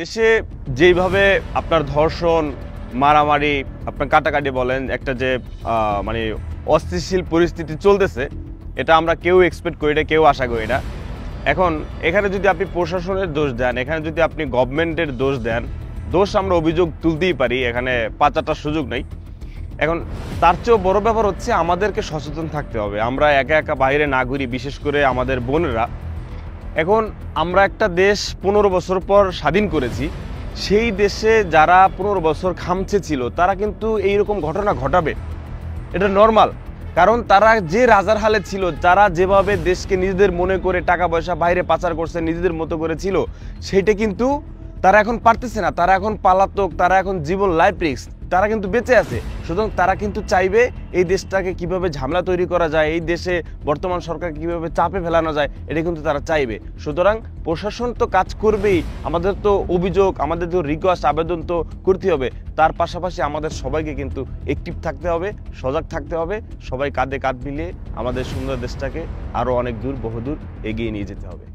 দেশে যেইভাবে আপনার ধর্ষণ, মারামারি, আপনার কাটাকাটি বলেন, একটা যে মানে অস্থিতিশীল পরিস্থিতি চলতেছে, এটা আমরা কেউ এক্সপেক্ট করি না, কেউ আশা করি না। এখন এখানে যদি আপনি প্রশাসনের দোষ দেন, এখানে যদি আপনি গভর্নমেন্টের দোষ দেন, দোষ আমরা অভিযোগ তুলতেই পারি, এখানে পাচারটার সুযোগ নেই। এখন তার চেয়েও বড় ব্যাপার হচ্ছে আমাদেরকে সচেতন থাকতে হবে। আমরা একা একা বাইরে না ঘুরি, বিশেষ করে আমাদের বোনেরা। এখন আমরা একটা দেশ 15 বছর পর স্বাধীন করেছি, সেই দেশে যারা 15 বছর খামছে ছিল তারা কিন্তু এইরকম ঘটনা ঘটাবে, এটা নর্মাল। কারণ তারা যে রাজার হালে ছিল, তারা যেভাবে দেশকে নিজেদের মনে করে টাকা পয়সা বাইরে পাচার করছে, নিজেদের মতো করে ছিল, সেইটা কিন্তু তারা এখন পারতেছে না। তারা এখন পালাতক, তারা এখন জীবন লাইফ রিস্ক, তারা কিন্তু বেঁচে আছে। সুতরাং তারা কিন্তু চাইবে এই দেশটাকে কিভাবে ঝামেলা তৈরি করা যায়, এই দেশে বর্তমান সরকারকে কিভাবে চাপে ফেলানো যায়, এটা কিন্তু তারা চাইবে। সুতরাং প্রশাসন তো কাজ করবেই, আমাদের তো অভিযোগ, আমাদের তো রিকোয়েস্ট, আবেদন তো করতে হবে। তার পাশাপাশি আমাদের সবাইকে কিন্তু অ্যাক্টিভ থাকতে হবে, সজাগ থাকতে হবে। সবাই কাঁধে কাঁধ মিলিয়ে আমাদের সুন্দর দেশটাকে আরও অনেক দূর, বহুদূর এগিয়ে নিয়ে যেতে হবে।